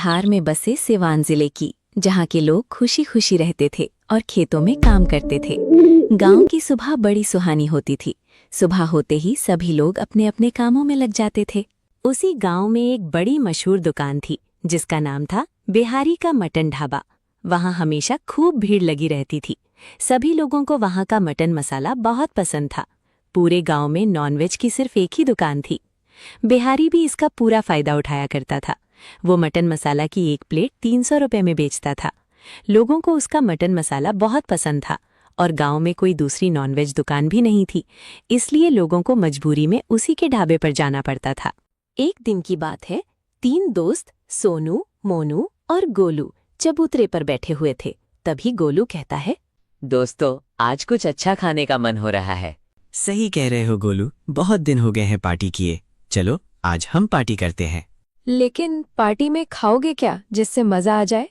बिहार में बसे सिवान जिले की, जहाँ के लोग खुशी खुशी रहते थे और खेतों में काम करते थे। गांव की सुबह बड़ी सुहानी होती थी। सुबह होते ही सभी लोग अपने अपने कामों में लग जाते थे। उसी गांव में एक बड़ी मशहूर दुकान थी, जिसका नाम था बिहारी का मटन ढाबा। वहाँ हमेशा खूब भीड़ लगी रहती थी। सभी लोगों को वहाँ का मटन मसाला बहुत पसंद था। पूरे गांव में नॉनवेज की सिर्फ एक ही दुकान थी। बिहारी भी इसका पूरा फायदा उठाया करता था। वो मटन मसाला की एक प्लेट 300 रुपये में बेचता था। लोगों को उसका मटन मसाला बहुत पसंद था और गांव में कोई दूसरी नॉनवेज दुकान भी नहीं थी, इसलिए लोगों को मजबूरी में उसी के ढाबे पर जाना पड़ता था। एक दिन की बात है, 3 दोस्त सोनू, मोनू और गोलू चबूतरे पर बैठे हुए थे। तभी गोलू कहता है, दोस्तों, आज कुछ अच्छा खाने का मन हो रहा है। सही कह रहे हो गोलू, बहुत दिन हो गए हैं पार्टी किए। चलो आज हम पार्टी करते हैं। लेकिन पार्टी में खाओगे क्या जिससे मजा आ जाए?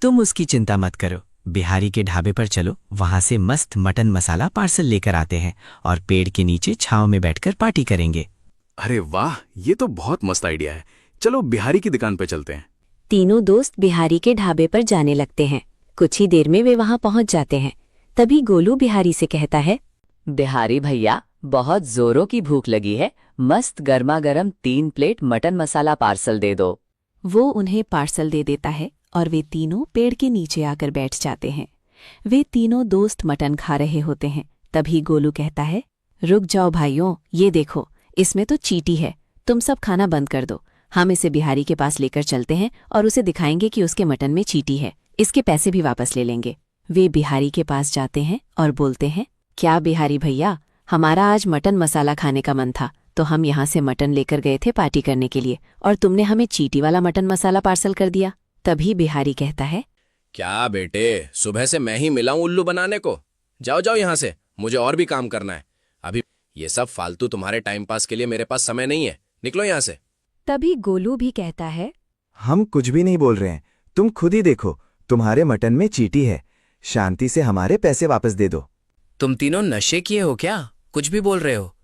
तुम उसकी चिंता मत करो, बिहारी के ढाबे पर चलो, वहां से मस्त मटन मसाला पार्सल लेकर आते हैं और पेड़ के नीचे छांव में बैठकर पार्टी करेंगे। अरे वाह, ये तो बहुत मस्त आइडिया है। चलो बिहारी की दुकान पर चलते हैं। तीनों दोस्त बिहारी के ढाबे पर जाने लगते हैं। कुछ ही देर में वे वहां पहुंच जाते हैं। तभी गोलू बिहारी से कहता है, बिहारी भैया, बहुत जोरों की भूख लगी है। मस्त गर्मा गर्म 3 प्लेट मटन मसाला पार्सल दे दो। वो उन्हें पार्सल दे देता है और वे तीनों पेड़ के नीचे आकर बैठ जाते हैं। वे तीनों दोस्त मटन खा रहे होते हैं। तभी गोलू कहता है, रुक जाओ भाइयों, ये देखो, इसमें तो चींटी है। तुम सब खाना बंद कर दो। हम इसे बिहारी के पास लेकर चलते हैं और उसे दिखाएंगे कि उसके मटन में चींटी है। इसके पैसे भी वापस ले लेंगे। वे बिहारी के पास जाते हैं और बोलते हैं, क्या बिहारी भैया, हमारा आज मटन मसाला खाने का मन था, तो हम यहाँ से मटन लेकर गए थे पार्टी करने के लिए, और तुमने हमें चींटी वाला मटन मसाला पार्सल कर दिया। तभी बिहारी कहता है, क्या बेटे, सुबह से मैं ही मिला हूं उल्लू बनाने को। जाओ जाओ यहाँ से, मुझे और भी काम करना है। अभी ये सब फालतू तुम्हारे टाइम पास के लिए मेरे पास समय नहीं है। निकलो यहाँ से। तभी गोलू भी कहता है, हम कुछ भी नहीं बोल रहे हैं, तुम खुद ही देखो, तुम्हारे मटन में चींटी है। शांति से हमारे पैसे वापस दे दो। तुम तीनों नशे किए हो क्या? कुछ भी बोल रहे हो।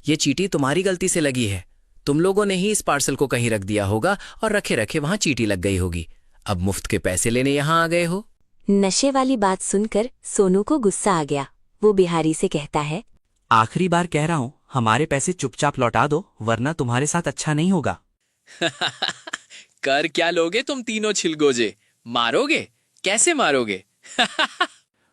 ये चींटी तुम्हारी गलती से लगी है। तुम लोगों ने ही इस पार्सल को कहीं रख दिया होगा और रखे रखे वहां चींटी लग गई होगी। अब मुफ्त के पैसे लेने यहाँ आ गए हो। नशे वाली बात सुनकर सोनू को गुस्सा आ गया। वो बिहारी से कहता है, आखिरी बार कह रहा हूँ, हमारे पैसे चुपचाप लौटा दो, वरना तुम्हारे साथ अच्छा नहीं होगा। कर क्या लोगे तुम तीनों छिलगोजे? मारोगे? कैसे मारोगे?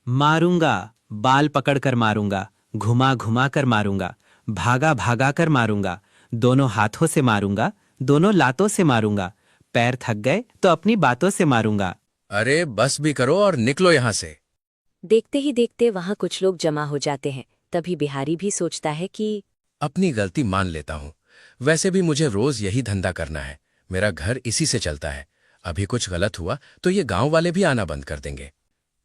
मारूंगा, बाल पकड़कर मारूंगा, घुमा घुमा कर मारूंगा, भागा भागा कर मारूंगा, दोनों हाथों से मारूंगा, दोनों लातों से मारूंगा, पैर थक गए तो अपनी बातों से मारूंगा। अरे बस भी करो और निकलो यहाँ से। देखते ही देखते वहां कुछ लोग जमा हो जाते हैं। तभी बिहारी भी सोचता है कि अपनी गलती मान लेता हूँ। वैसे भी मुझे रोज यही धंधा करना है। मेरा घर इसी से चलता है। अभी कुछ गलत हुआ तो ये गांव वाले भी आना बंद कर देंगे।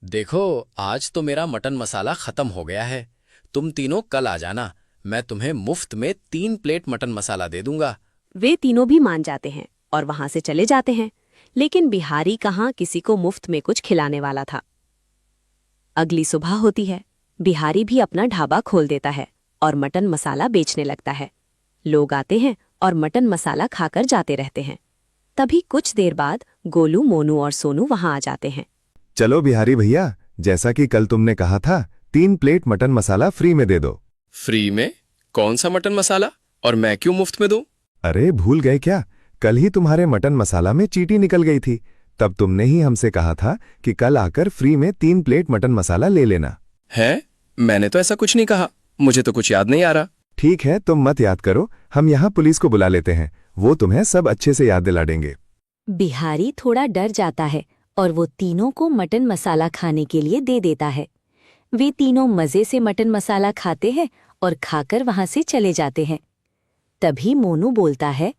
देखो, आज तो मेरा मटन मसाला खत्म हो गया है। तुम तीनों कल आ जाना, मैं तुम्हें मुफ्त में 3 प्लेट मटन मसाला दे दूंगा। वे तीनों भी मान जाते हैं और वहां से चले जाते हैं। लेकिन बिहारी कहाँ किसी को मुफ्त में कुछ खिलाने वाला था। अगली सुबह होती है। बिहारी भी अपना ढाबा खोल देता है और मटन मसाला बेचने लगता है। लोग आते हैं और मटन मसाला खाकर जाते रहते हैं। तभी कुछ देर बाद गोलू, मोनू और सोनू वहां आ जाते हैं। चलो बिहारी भैया, जैसा कि कल तुमने कहा था, 3 प्लेट मटन मसाला फ्री में दे दो। फ्री में? कौन सा मटन मसाला? और मैं क्यों मुफ्त में दूं? अरे भूल गए क्या? कल ही तुम्हारे मटन मसाला में चींटी निकल गई थी। तब तुमने ही हमसे कहा था कि कल आकर फ्री में 3 प्लेट मटन मसाला ले लेना। है? मैंने तो ऐसा कुछ नहीं कहा। मुझे तो कुछ याद नहीं आ रहा। ठीक है, तुम मत याद करो, हम यहाँ पुलिस को बुला लेते हैं, वो तुम्हें सब अच्छे से याद दिला देंगे। बिहारी थोड़ा डर जाता है और वो तीनों को मटन मसाला खाने के लिए दे देता है। वे तीनों मजे से मटन मसाला खाते हैं और खाकर वहां से चले जाते हैं। तभी मोनू बोलता है,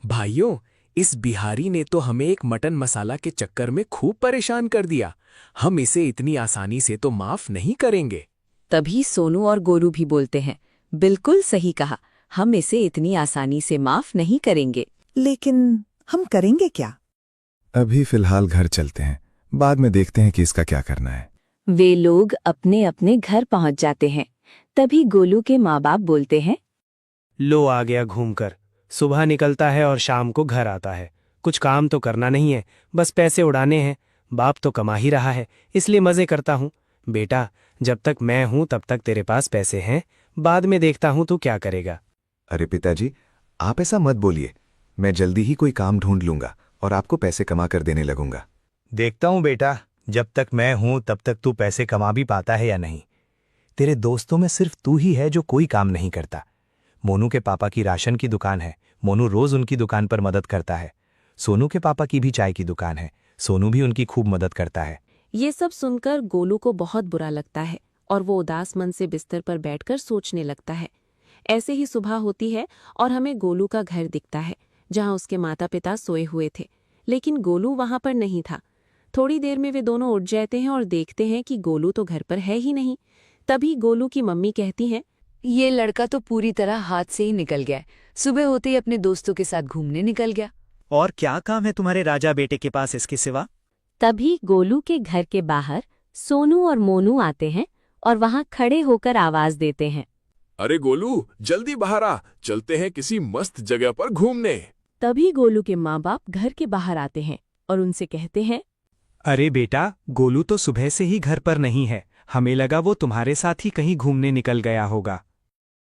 भाइयों, इस बिहारी ने तो हमें एक मटन मसाला के चक्कर में खूब परेशान कर दिया। हम इसे इतनी आसानी से तो माफ नहीं करेंगे। तभी सोनू और गोलू भी बोलते हैं, बिल्कुल सही कहा, हम इसे इतनी आसानी से माफ नहीं करेंगे। लेकिन हम करेंगे क्या? अभी फिलहाल घर चलते हैं, बाद में देखते हैं कि इसका क्या करना है। वे लोग अपने अपने घर पहुंच जाते हैं। तभी गोलू के माँ बाप बोलते हैं, लो आ गया घूमकर। सुबह निकलता है और शाम को घर आता है। कुछ काम तो करना नहीं है, बस पैसे उड़ाने हैं। बाप तो कमा ही रहा है, इसलिए मजे करता हूँ। बेटा, जब तक मैं हूं तब तक तेरे पास पैसे हैं, बाद में देखता हूं तू क्या करेगा। अरे पिताजी, आप ऐसा मत बोलिए। मैं जल्दी ही कोई काम ढूंढ लूंगा और आपको पैसे कमा कर देने लगूंगा। देखता हूं बेटा, जब तक मैं हूं तब तक तू पैसे कमा भी पाता है या नहीं। तेरे दोस्तों में सिर्फ तू ही है जो कोई काम नहीं करता। मोनू के पापा की राशन की दुकान है, मोनू रोज उनकी दुकान पर मदद करता है। सोनू के पापा की भी चाय की दुकान है, सोनू भी उनकी खूब मदद करता है। ये सब सुनकर गोलू को बहुत बुरा लगता है और वो उदास मन से बिस्तर पर बैठकर सोचने लगता है। ऐसे ही सुबह होती है और हमें गोलू का घर दिखता है, जहां उसके माता पिता सोए हुए थे, लेकिन गोलू वहां पर नहीं था। थोड़ी देर में वे दोनों उठ जाते हैं और देखते हैं कि गोलू तो घर पर है ही नहीं। तभी गोलू की मम्मी कहती हैं, ये लड़का तो पूरी तरह हाथ से ही निकल गया है। सुबह होते ही अपने दोस्तों के साथ घूमने निकल गया। और क्या काम है तुम्हारे राजा बेटे के पास इसके सिवा? तभी गोलू के घर के बाहर सोनू और मोनू आते हैं और वहां खड़े होकर आवाज देते हैं, अरे गोलू, जल्दी बाहर आ, चलते हैं किसी मस्त जगह पर घूमने। तभी गोलू के माँ बाप घर के बाहर आते हैं और उनसे कहते हैं, अरे बेटा, गोलू तो सुबह से ही घर पर नहीं है, हमें लगा वो तुम्हारे साथ ही कहीं घूमने निकल गया होगा।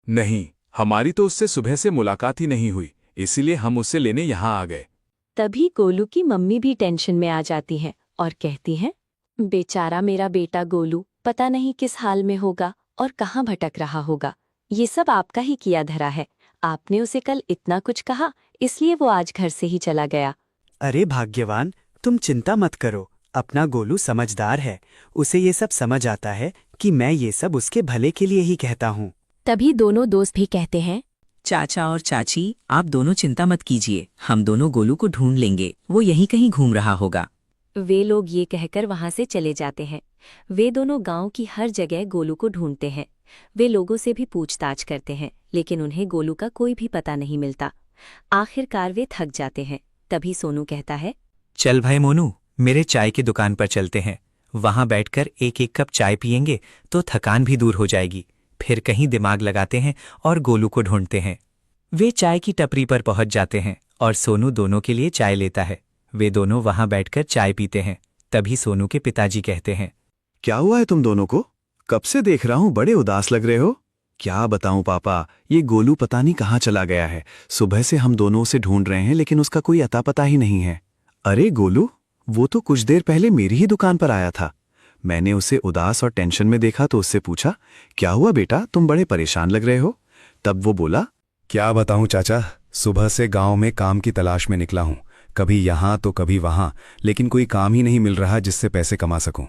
नहीं, हमारी तो उससे सुबह से मुलाकात ही नहीं हुई, इसीलिए हम उससे लेने यहाँ आ गए। तभी गोलू की मम्मी भी टेंशन में आ जाती हैं और कहती हैं, बेचारा मेरा बेटा गोलू पता नहीं किस हाल में होगा और कहाँ भटक रहा होगा। ये सब आपका ही किया धरा है। आपने उसे कल इतना कुछ कहा, इसलिए वो आज घर से ही चला गया। अरे भाग्यवान, तुम चिंता मत करो, अपना गोलू समझदार है, उसे ये सब समझ आता है कि मैं ये सब उसके भले के लिए ही कहता हूँ। तभी दोनों दोस्त भी कहते हैं, चाचा और चाची, आप दोनों चिंता मत कीजिए, हम दोनों गोलू को ढूंढ लेंगे, वो यहीं कहीं घूम रहा होगा। वे लोग ये कहकर वहां से चले जाते हैं। वे दोनों गांव की हर जगह गोलू को ढूंढते हैं। वे लोगों से भी पूछताछ करते हैं, लेकिन उन्हें गोलू का कोई भी पता नहीं मिलता। आखिरकार वे थक जाते हैं। तभी सोनू कहता है, चल भाई मोनू, मेरे चाय की दुकान पर चलते हैं, वहां बैठकर एक एक कप चाय पियेंगे तो थकान भी दूर हो जाएगी। फिर कहीं दिमाग लगाते हैं और गोलू को ढूंढते हैं। वे चाय की टपरी पर पहुंच जाते हैं और सोनू दोनों के लिए चाय लेता है। वे दोनों वहां बैठकर चाय पीते हैं। तभी सोनू के पिताजी कहते हैं, क्या हुआ है तुम दोनों को? कब से देख रहा हूं, बड़े उदास लग रहे हो। क्या बताऊं पापा, ये गोलू पता नहीं कहाँ चला गया है। सुबह से हम दोनों उसे ढूंढ रहे हैं, लेकिन उसका कोई अता पता ही नहीं है। अरे गोलू, वो तो कुछ देर पहले मेरी ही दुकान पर आया था। मैंने उसे उदास और टेंशन में देखा तो उससे पूछा, क्या हुआ बेटा, तुम बड़े परेशान लग रहे हो? तब वो बोला, क्या बताऊं चाचा, सुबह से गांव में काम की तलाश में निकला हूं, कभी यहां तो कभी वहां, लेकिन कोई काम ही नहीं मिल रहा जिससे पैसे कमा सकूं।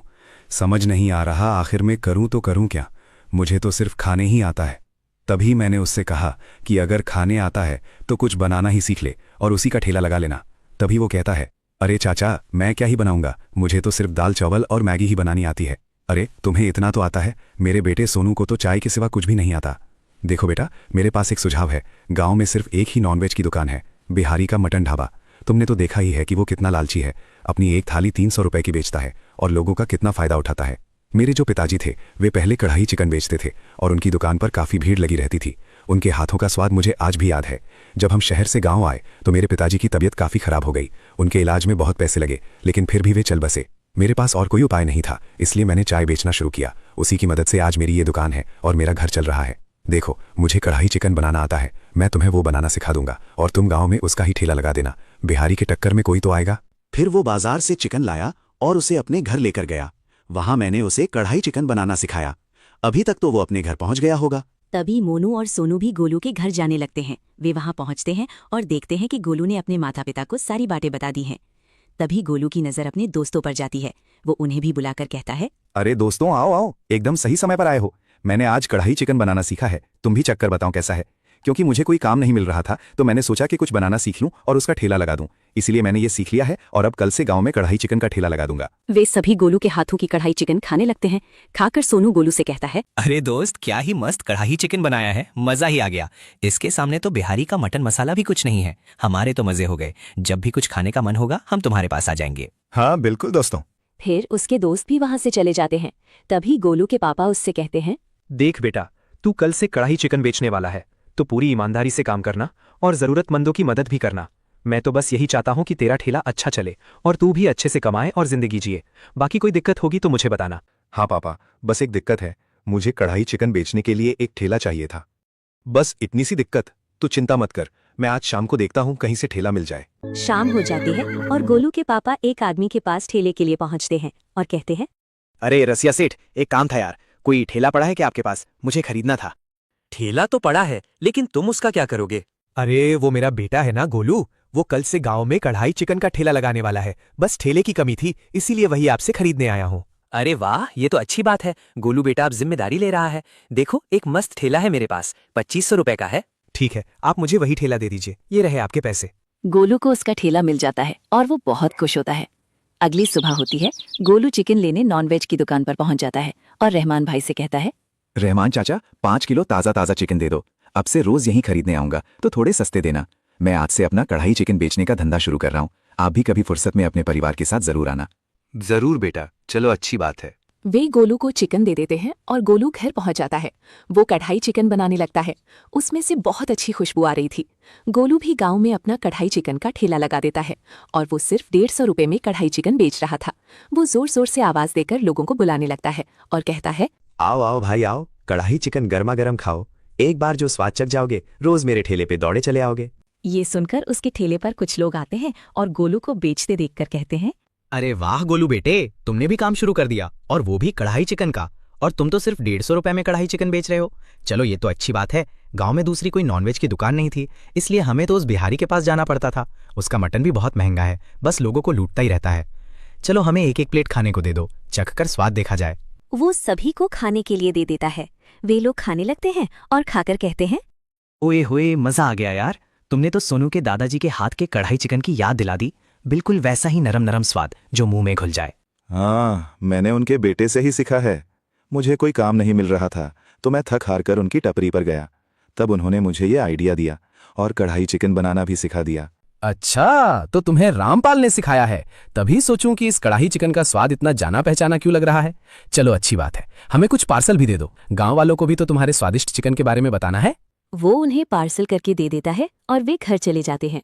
समझ नहीं आ रहा आखिर में करूं तो करूं क्या, मुझे तो सिर्फ खाने ही आता है। तभी मैंने उससे कहा कि अगर खाने आता है तो कुछ बनाना ही सीख ले और उसी का ठेला लगा लेना। तभी वो कहता है, अरे चाचा, मैं क्या ही बनाऊंगा, मुझे तो सिर्फ दाल चावल और मैगी ही बनानी आती है। अरे तुम्हें इतना तो आता है, मेरे बेटे सोनू को तो चाय के सिवा कुछ भी नहीं आता। देखो बेटा, मेरे पास एक सुझाव है। गांव में सिर्फ एक ही नॉनवेज की दुकान है, बिहारी का मटन ढाबा। तुमने तो देखा ही है कि वो कितना लालची है, अपनी एक थाली 300 रुपए की बेचता है और लोगों का कितना फायदा उठाता है। मेरे जो पिताजी थे वे पहले कढ़ाई चिकन बेचते थे और उनकी दुकान पर काफ़ी भीड़ लगी रहती थी। उनके हाथों का स्वाद मुझे आज भी याद है। जब हम शहर से गांव आए तो मेरे पिताजी की तबीयत काफ़ी खराब हो गई। उनके इलाज में बहुत पैसे लगे, लेकिन फिर भी वे चल बसे। मेरे पास और कोई उपाय नहीं था, इसलिए मैंने चाय बेचना शुरू किया। उसी की मदद से आज मेरी ये दुकान है और मेरा घर चल रहा है। देखो, मुझे कढ़ाई चिकन बनाना आता है, मैं तुम्हें वो बनाना सिखा दूंगा और तुम गाँव में उसका ही ठेला लगा देना। बिहारी के टक्कर में कोई तो आएगा। फिर वो बाजार से चिकन लाया और उसे अपने घर लेकर गया। वहां मैंने उसे कढ़ाई चिकन बनाना सिखाया। अभी तक तो वो अपने घर पहुंच गया होगा। तभी मोनू और सोनू भी गोलू के घर जाने लगते हैं। वे वहां पहुंचते हैं और देखते हैं कि गोलू ने अपने माता पिता को सारी बातें बता दी हैं। तभी गोलू की नजर अपने दोस्तों पर जाती है। वो उन्हें भी बुलाकर कहता है, अरे दोस्तों, आओ आओ, एकदम सही समय पर आए हो। मैंने आज कढ़ाई चिकन बनाना सीखा है, तुम भी चक्कर बताओ कैसा है। क्योंकि मुझे कोई काम नहीं मिल रहा था तो मैंने सोचा कि कुछ बनाना सीख लूं और उसका ठेला लगा दूं। इसीलिए मैंने ये सीख लिया है और अब कल से गांव में कढ़ाई चिकन का ठेला लगा दूंगा। वे सभी गोलू के हाथों की कढ़ाई चिकन खाने लगते हैं। खाकर सोनू गोलू से कहता है, अरे दोस्त, क्या ही मस्त कढ़ाई चिकन बनाया है, मजा ही आ गया। इसके सामने तो बिहारी का मटन मसाला भी कुछ नहीं है। हमारे तो मजे हो गए। जब भी कुछ खाने का मन होगा हम तुम्हारे पास आ जाएंगे। हाँ बिल्कुल दोस्तों। फिर उसके दोस्त भी वहां से चले जाते हैं। तभी गोलू के पापा उससे कहते हैं, देख बेटा, तू कल से कढ़ाई चिकन बेचने वाला है तो पूरी ईमानदारी से काम करना और जरूरतमंदों की मदद भी करना। मैं तो बस यही चाहता हूँ कि तेरा ठेला अच्छा चले और तू भी अच्छे से कमाए और जिंदगी जिए। बाकी कोई दिक्कत होगी तो मुझे बताना। हाँ पापा, बस एक दिक्कत है, मुझे कढ़ाई चिकन बेचने के लिए एक ठेला चाहिए था। बस इतनी सी दिक्कत, तू चिंता मत कर, मैं आज शाम को देखता हूँ कहीं से ठेला मिल जाए। शाम हो जाती है और गोलू के पापा एक आदमी के पास ठेले के लिए पहुंचते हैं और कहते हैं, अरे रसिया सेठ, एक काम था यार, कोई ठेला पड़ा है क्या आपके पास? मुझे खरीदना था। ठेला तो पड़ा है, लेकिन तुम उसका क्या करोगे? अरे वो मेरा बेटा है ना गोलू, वो कल से गांव में कढ़ाई चिकन का ठेला लगाने वाला है। बस ठेले की कमी थी, इसीलिए वही आपसे खरीदने आया हूँ। अरे वाह, ये तो अच्छी बात है। गोलू बेटा अब जिम्मेदारी ले रहा है। देखो, एक मस्त ठेला है मेरे पास, 2500 रुपए का है। ठीक है, आप मुझे वही ठेला दे दीजिए, ये रहे आपके पैसे। गोलू को उसका ठेला मिल जाता है और वो बहुत खुश होता है। अगली सुबह होती है, गोलू चिकन लेने नॉनवेज की दुकान पर पहुंच जाता है और रहमान भाई से कहता है, रहमान चाचा, 5 किलो ताज़ा ताज़ा चिकन दे दो। अब से रोज यहीं खरीदने आऊंगा, तो थोड़े सस्ते देना। मैं आज से अपना कढ़ाई चिकन बेचने का धंधा शुरू कर रहा हूँ। आप भी कभी फुर्सत में अपने परिवार के साथ जरूर आना। जरूर बेटा, चलो अच्छी बात है। वे गोलू को चिकन दे देते हैं और गोलू घर पहुंच जाता है। वो कढ़ाई चिकन बनाने लगता है। उसमें से बहुत अच्छी खुशबू आ रही थी। गोलू भी गांव में अपना कढ़ाई चिकन का ठेला लगा देता है और वो सिर्फ 150 रुपए में कढ़ाई चिकन बेच रहा था। वो जोर जोर से आवाज देकर लोगों को बुलाने लगता है और कहता है, आओ आओ भाई आओ, कढ़ाई चिकन गर्मा गर्म खाओ। एक बार जो स्वाद चख जाओगे, रोज मेरे ठेले पे दौड़े चले आओगे। ये सुनकर उसके ठेले पर कुछ लोग आते हैं और गोलू को बेचते देखकर कहते हैं, अरे वाह गोलू बेटे, तुमने भी काम शुरू कर दिया, और वो भी कढ़ाई चिकन का। और तुम तो सिर्फ 150 रुपए में कढ़ाई चिकन बेच रहे हो। चलो ये तो अच्छी बात है। गांव में दूसरी कोई नॉनवेज की दुकान नहीं थी, इसलिए हमें तो उस बिहारी के पास जाना पड़ता था। उसका मटन भी बहुत महंगा है, बस लोगों को लूटता ही रहता है। चलो हमें एक एक प्लेट खाने को दे दो, चख कर स्वाद देखा जाए। वो सभी को खाने के लिए दे देता है। वे लोग खाने लगते हैं और खाकर कहते हैं, ओए होए, मजा आ गया यार। तुमने तो सोनू के दादाजी के हाथ के कढ़ाई चिकन की याद दिला दी। बिल्कुल वैसा ही नरम नरम स्वाद जो मुंह में घुल जाए। हाँ, मैंने उनके बेटे से ही सीखा है। मुझे कोई काम नहीं मिल रहा था, तो मैं थक हार कर उनकी टपरी पर गया। तब उन्होंने मुझे ये आइडिया दिया और कढ़ाई चिकन बनाना भी सिखा दिया। अच्छा, तो तुम्हें रामपाल ने सिखाया है। तभी सोचूं कि इस कढ़ाई चिकन का स्वाद इतना जाना पहचाना क्यों लग रहा है। चलो अच्छी बात है, हमें कुछ पार्सल भी दे दो। गांव वालों को भी तो तुम्हारे स्वादिष्ट चिकन के बारे में बताना है। वो उन्हें पार्सल करके दे देता है और वे घर चले जाते हैं।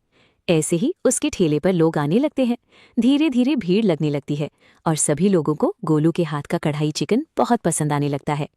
ऐसे ही उसके ठेले पर लोग आने लगते हैं। धीरे धीरे भीड़ लगने लगती है और सभी लोगों को गोलू के हाथ का कढ़ाई चिकन बहुत पसंद आने लगता है।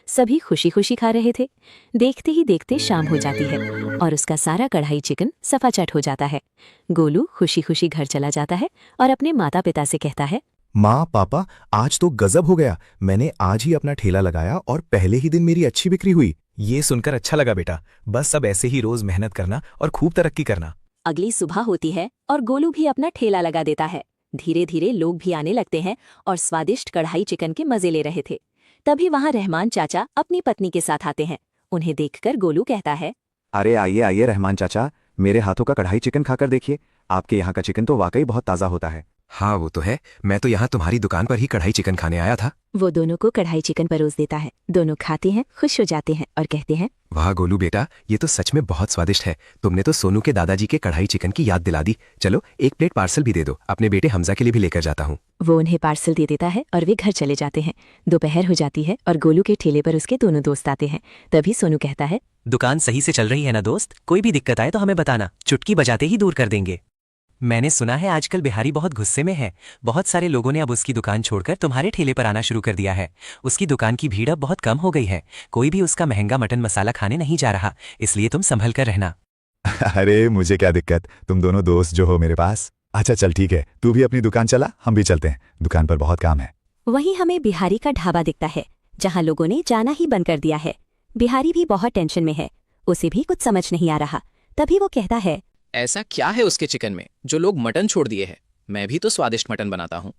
सभी खुशी खुशी खा रहे थे। देखते ही देखते शाम हो जाती है और उसका सारा कढ़ाई चिकन सफाचट हो जाता है। गोलू खुशी खुशी घर चला जाता है और अपने माता पिता से कहता है, माँ पापा, आज तो गजब हो गया। मैंने आज ही अपना ठेला लगाया और पहले ही दिन मेरी अच्छी बिक्री हुई। ये सुनकर अच्छा लगा बेटा। बस अब ऐसे ही रोज मेहनत करना और खूब तरक्की करना। अगली सुबह होती है और गोलू भी अपना ठेला लगा देता है। धीरे धीरे लोग भी आने लगते हैं और स्वादिष्ट कढ़ाई चिकन के मजे ले रहे थे। तभी वहां रहमान चाचा अपनी पत्नी के साथ आते हैं। उन्हें देखकर गोलू कहता है, अरे आइए आइए रहमान चाचा, मेरे हाथों का कढ़ाई चिकन खाकर देखिए। आपके यहाँ का चिकन तो वाकई बहुत ताज़ा होता है। हाँ वो तो है, मैं तो यहाँ तुम्हारी दुकान पर ही कढ़ाई चिकन खाने आया था। वो दोनों को कढ़ाई चिकन परोस देता है। दोनों खाते हैं, खुश हो जाते हैं और कहते हैं, वाह गोलू बेटा, ये तो सच में बहुत स्वादिष्ट है। तुमने तो सोनू के दादाजी के कढ़ाई चिकन की याद दिला दी। चलो एक प्लेट पार्सल भी दे दो, अपने बेटे हमजा के लिए भी लेकर जाता हूँ। वो उन्हें पार्सल दे देता है और वे घर चले जाते हैं। दोपहर हो जाती है और गोलू के ठेले पर उसके दोनों दोस्त आते हैं। तभी सोनू कहता है, दुकान सही से चल रही है ना दोस्त? कोई भी दिक्कत आए तो हमें बताना, चुटकी बजाते ही दूर कर देंगे। मैंने सुना है आजकल बिहारी बहुत गुस्से में है। बहुत सारे लोगों ने अब उसकी दुकान छोड़कर तुम्हारे ठेले पर आना शुरू कर दिया है। उसकी दुकान की भीड़ अब बहुत कम हो गई है। कोई भी उसका महंगा मटन मसाला खाने नहीं जा रहा, इसलिए तुम संभल कर रहना। अरे मुझे क्या दिक्कत, तुम दोनों दोस्त जो हो मेरे पास। अच्छा चल ठीक है, तू भी अपनी दुकान चला, हम भी चलते हैं, दुकान पर बहुत काम है। वहीं हमें बिहारी का ढाबा दिखता है, जहाँ लोगों ने जाना ही बंद कर दिया है। बिहारी भी बहुत टेंशन में है, उसे भी कुछ समझ नहीं आ रहा। तभी वो कहता है, ऐसा क्या है उसके चिकन में जो लोग मटन छोड़ दिए हैं? मैं भी तो स्वादिष्ट मटन बनाता हूँ।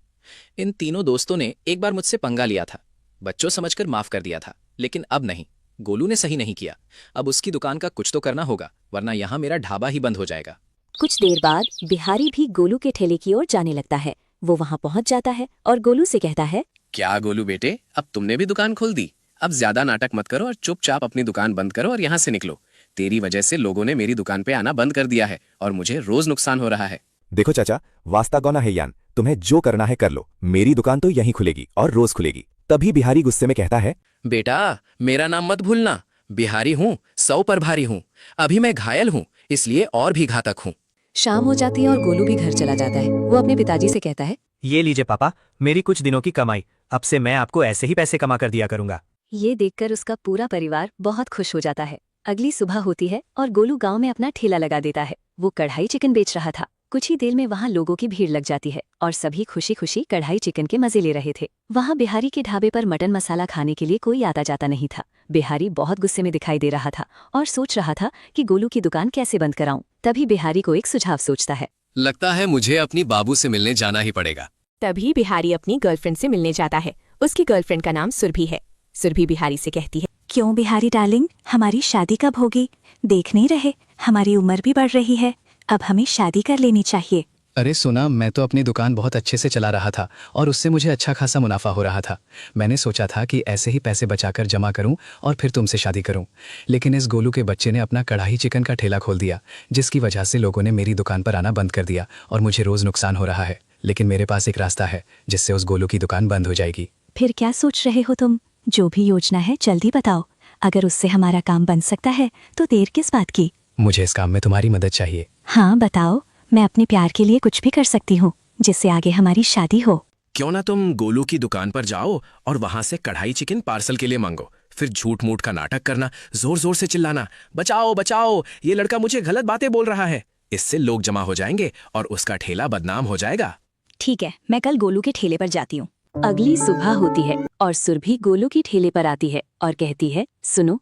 इन तीनों दोस्तों ने एक बार मुझसे पंगा लिया था, बच्चों समझकर माफ कर दिया था, लेकिन अब नहीं। गोलू ने सही नहीं किया। अब उसकी दुकान का कुछ तो करना होगा, वरना यहाँ मेरा ढाबा ही बंद हो जाएगा। कुछ देर बाद बिहारी भी गोलू के ठेले की ओर जाने लगता है। वो वहाँ पहुँच जाता है और गोलू से कहता है, क्या गोलू बेटे, अब तुमने भी दुकान खोल दी? अब ज्यादा नाटक मत करो और चुपचाप अपनी दुकान बंद करो और यहाँ से निकलो। तेरी वजह से लोगों ने मेरी दुकान पे आना बंद कर दिया है और मुझे रोज नुकसान हो रहा है। देखो चाचा, वास्ता गौना है यान, तुम्हें जो करना है कर लो। मेरी दुकान तो यहीं खुलेगी और रोज खुलेगी। तभी बिहारी गुस्से में कहता है, बेटा मेरा नाम मत भूलना, बिहारी हूँ, 100 पर भारी हूँ। अभी मैं घायल हूँ, इसलिए और भी घातक हूँ। शाम हो जाती है और गोलू भी घर चला जाता है। वो अपने पिताजी से कहता है, ये लीजिए पापा, मेरी कुछ दिनों की कमाई। अब से मैं आपको ऐसे ही पैसे कमा कर दिया करूंगा। ये देखकर उसका पूरा परिवार बहुत खुश हो जाता है। अगली सुबह होती है और गोलू गांव में अपना ठेला लगा देता है। वो कढ़ाई चिकन बेच रहा था। कुछ ही देर में वहाँ लोगों की भीड़ लग जाती है और सभी खुशी खुशी कढ़ाई चिकन के मजे ले रहे थे। वहाँ बिहारी के ढाबे पर मटन मसाला खाने के लिए कोई आता जाता नहीं था। बिहारी बहुत गुस्से में दिखाई दे रहा था और सोच रहा था कि गोलू की दुकान कैसे बंद कराऊं। तभी बिहारी को एक सुझाव सोचता है। लगता है मुझे अपनी बाबू से मिलने जाना ही पड़ेगा। तभी बिहारी अपनी गर्लफ्रेंड से मिलने जाता है। उसकी गर्लफ्रेंड का नाम सुरभि है। सुरभि बिहारी से कहती है, क्यों बिहारी डार्लिंग, हमारी शादी कब होगी? देख नहीं रहे, हमारी उम्र भी बढ़ रही है। अब हमें शादी कर लेनी चाहिए। अरे सुना, मैं तो अपनी दुकान बहुत अच्छे से चला रहा था और उससे मुझे अच्छा खासा मुनाफा हो रहा था। मैंने सोचा था कि ऐसे ही पैसे बचाकर जमा करूं और फिर तुमसे शादी करूं। लेकिन इस गोलू के बच्चे ने अपना कढ़ाई चिकन का ठेला खोल दिया, जिसकी वजह से लोगों ने मेरी दुकान पर आना बंद कर दिया और मुझे रोज नुकसान हो रहा है। लेकिन मेरे पास एक रास्ता है जिससे उस गोलू की दुकान बंद हो जाएगी। फिर क्या सोच रहे हो तुम? जो भी योजना है जल्दी बताओ। अगर उससे हमारा काम बन सकता है तो देर किस बात की? मुझे इस काम में तुम्हारी मदद चाहिए। हाँ बताओ, मैं अपने प्यार के लिए कुछ भी कर सकती हूँ, जिससे आगे हमारी शादी हो। क्यों ना तुम गोलू की दुकान पर जाओ और वहां से कढ़ाई चिकन पार्सल के लिए मांगो। फिर झूठ मूठ का नाटक करना, जोर जोर से चिल्लाना, बचाओ बचाओ, ये लड़का मुझे गलत बातें बोल रहा है। इससे लोग जमा हो जाएंगे और उसका ठेला बदनाम हो जाएगा। ठीक है, मैं कल गोलू के ठेले पर जाती हूँ। अगली सुबह होती है और सुरभि गोलू की ठेले पर आती है और कहती है, सुनो,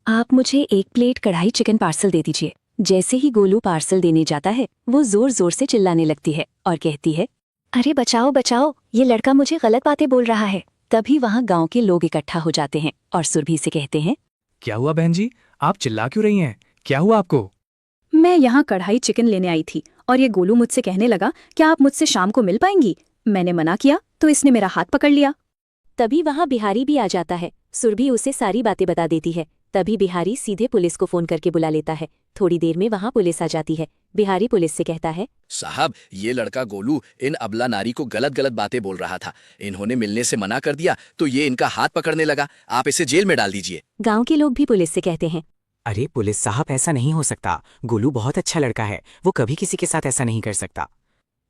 आप मुझे 1 प्लेट कढ़ाई चिकन पार्सल दे दीजिए। जैसे ही गोलू पार्सल देने जाता है, वो जोर जोर से चिल्लाने लगती है और कहती है, अरे बचाओ बचाओ, ये लड़का मुझे गलत बातें बोल रहा है। तभी वहाँ गांव के लोग इकट्ठा हो जाते हैं और सुरभि से कहते हैं, क्या हुआ बहन जी, आप चिल्ला क्यों रही हैं? क्या हुआ आपको? मैं यहाँ कढ़ाई चिकन लेने आई थी और ये गोलू मुझसे कहने लगा, क्या आप मुझसे शाम को मिल पाएंगी? मैंने मना किया तो इसने मेरा हाथ पकड़ लिया। तभी वहाँ बिहारी भी आ जाता है। सुरभि उसे सारी बातें बता देती है। तभी बिहारी सीधे पुलिस को फोन करके बुला लेता है। थोड़ी देर में वहाँ पुलिस आ जाती है। बिहारी पुलिस से कहता है, साहब, ये लड़का गोलू इन अबला नारी को गलत गलत बातें बोल रहा था। इन्होंने मिलने से मना कर दिया तो ये इनका हाथ पकड़ने लगा। आप इसे जेल में डाल दीजिए। गाँव के लोग भी पुलिस से कहते हैं, अरे पुलिस साहब, ऐसा नहीं हो सकता। गोलू बहुत अच्छा लड़का है, वो कभी किसी के साथ ऐसा नहीं कर सकता।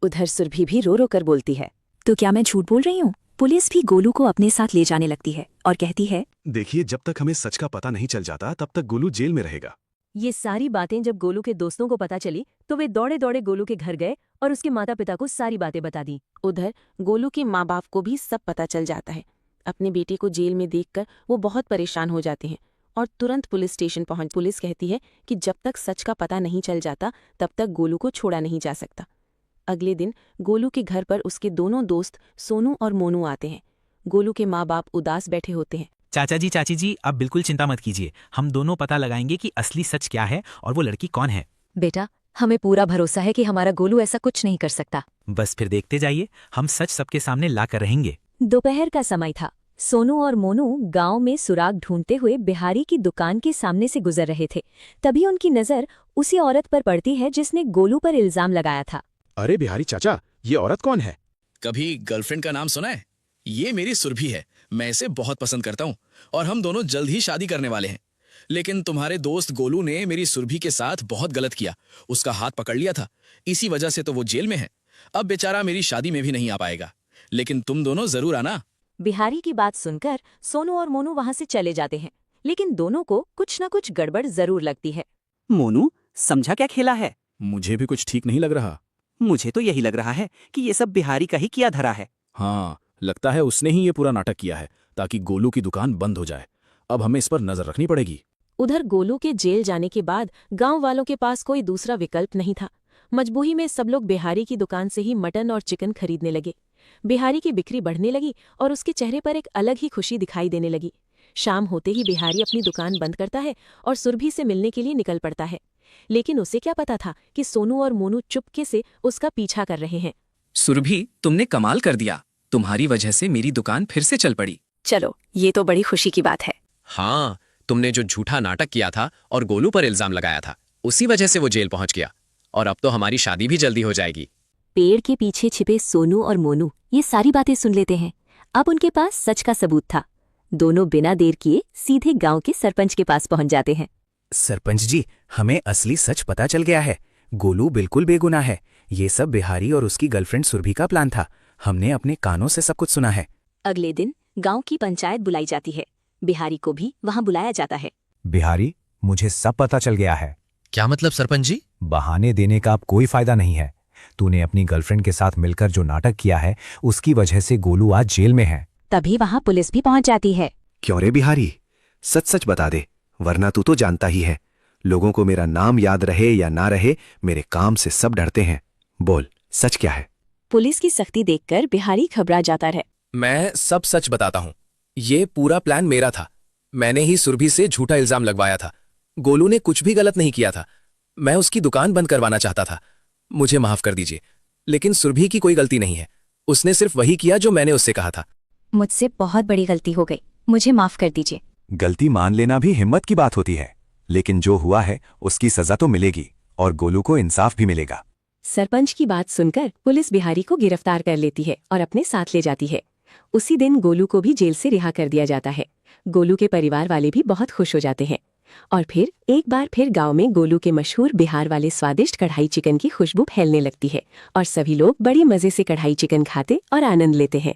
उधर सुरभि भी रो रो कर बोलती है, तो क्या मैं झूठ बोल रही हूँ? पुलिस भी गोलू को अपने साथ ले जाने लगती है और कहती है, देखिए, जब तक हमें सच का पता नहीं चल जाता तब तक गोलू जेल में रहेगा। ये सारी बातें जब गोलू के दोस्तों को पता चली तो वे दौड़े दौड़े गोलू के घर गए और उसके माता पिता को सारी बातें बता दी। उधर गोलू के माँ बाप को भी सब पता चल जाता है। अपने बेटे को जेल में देखकर वो बहुत परेशान हो जाते हैं और तुरंत पुलिस स्टेशन पहुंच। पुलिस कहती है कि जब तक सच का पता नहीं चल जाता तब तक गोलू को छोड़ा नहीं जा सकता। अगले दिन गोलू के घर पर उसके दोनों दोस्त सोनू और मोनू आते हैं। गोलू के माँ बाप उदास बैठे होते हैं। चाचा जी, चाची जी, आप बिल्कुल चिंता मत कीजिए। हम दोनों पता लगाएंगे कि असली सच क्या है और वो लड़की कौन है। बेटा, हमें पूरा भरोसा है कि हमारा गोलू ऐसा कुछ नहीं कर सकता। बस फिर देखते जाइए, हम सच सबके सामने ला कर रहेंगे। दोपहर का समय था। सोनू और मोनू गांव में सुराग ढूंढते हुए बिहारी की दुकान के सामने से गुजर रहे थे। तभी उनकी नजर उसी औरत पर पड़ती है जिसने गोलू पर इल्जाम लगाया था। अरे बिहारी चाचा, ये औरत कौन है? कभी गर्लफ्रेंड का नाम सुना है? ये मेरी सुरभि है। मैं इसे बहुत पसंद करता हूँ और हम दोनों जल्द ही शादी करने वाले हैं। लेकिन तुम्हारे दोस्त गोलू ने मेरी सुरभि के साथ बहुत गलत किया। उसका हाथ पकड़ लिया था। इसी वजह से तो वो जेल में है। अब बेचारा मेरी शादी में भी नहीं आ पाएगा। लेकिन तुम दोनों जरूर आना। बिहारी की बात सुनकर सोनू और मोनू वहां से चले जाते हैं। लेकिन दोनों को कुछ न कुछ गड़बड़ जरूर लगती है। मोनू, समझा क्या खेला है? मुझे भी कुछ ठीक नहीं लग रहा। मुझे तो यही लग रहा है कि ये सब बिहारी का ही किया धरा है। हाँ, लगता है उसने ही ये पूरा नाटक किया है ताकि गोलू की दुकान बंद हो जाए। अब हमें इस पर नजर रखनी पड़ेगी। उधर गोलू के जेल जाने के बाद गांव वालों के पास कोई दूसरा विकल्प नहीं था। मजबूरी में सब लोग बिहारी की दुकान से ही मटन और चिकन खरीदने लगे। बिहारी की बिक्री बढ़ने लगी और उसके चेहरे पर एक अलग ही खुशी दिखाई देने लगी। शाम होते ही बिहारी अपनी दुकान बंद करता है और सुरभि से मिलने के लिए निकल पड़ता है। लेकिन उसे क्या पता था कि सोनू और मोनू चुपके से उसका पीछा कर रहे हैं। सुरभि, तुमने कमाल कर दिया। तुम्हारी वजह से मेरी दुकान फिर से चल पड़ी। चलो, ये तो बड़ी खुशी की बात है। हाँ, तुमने जो झूठा नाटक किया था और गोलू पर इल्जाम लगाया था, उसी वजह से वो जेल पहुंच गया। और अब तो हमारी शादी भी जल्दी हो जाएगी। पेड़ के पीछे छिपे सोनू और मोनू ये सारी बातें सुन लेते हैं। अब उनके पास सच का सबूत था। दोनों बिना देर किए सीधे गांव के सरपंच के पास पहुंच जाते हैं। सरपंच जी, हमें असली सच पता चल गया है। गोलू बिल्कुल बेगुनाह है। ये सब बिहारी और उसकी गर्लफ्रेंड सुरभि का प्लान था। हमने अपने कानों से सब कुछ सुना है। अगले दिन गांव की पंचायत बुलाई जाती है। बिहारी को भी वहां बुलाया जाता है। बिहारी, मुझे सब पता चल गया है। क्या मतलब सरपंच जी? बहाने देने का अब कोई फायदा नहीं है। तूने अपनी गर्लफ्रेंड के साथ मिलकर जो नाटक किया है, उसकी वजह से गोलू आज जेल में है। तभी वहां पुलिस भी पहुंच जाती है। क्यों रे बिहारी, सच सच बता दे, वरना तू तो जानता ही है, लोगों को मेरा नाम याद रहे या ना रहे, मेरे काम से सब डरते हैं। बोल, सच क्या है? पुलिस की सख्ती देखकर बिहारी घबरा जाता है। मैं सब सच बताता हूँ। ये पूरा प्लान मेरा था। मैंने ही सुरभि से झूठा इल्जाम लगवाया था। गोलू ने कुछ भी गलत नहीं किया था। मैं उसकी दुकान बंद करवाना चाहता था। मुझे माफ कर दीजिए, लेकिन सुरभि की कोई गलती नहीं है। उसने सिर्फ वही किया जो मैंने उससे कहा था। मुझसे बहुत बड़ी गलती हो गई, मुझे माफ कर दीजिए। गलती मान लेना भी हिम्मत की बात होती है, लेकिन जो हुआ है उसकी सजा तो मिलेगी और गोलू को इंसाफ भी मिलेगा। सरपंच की बात सुनकर पुलिस बिहारी को गिरफ्तार कर लेती है और अपने साथ ले जाती है। उसी दिन गोलू को भी जेल से रिहा कर दिया जाता है। गोलू के परिवार वाले भी बहुत खुश हो जाते हैं और फिर एक बार फिर गांव में गोलू के मशहूर बिहार वाले स्वादिष्ट कढ़ाई चिकन की खुशबू फैलने लगती है और सभी लोग बड़ी मजे से कढ़ाई चिकन खाते और आनंद लेते हैं।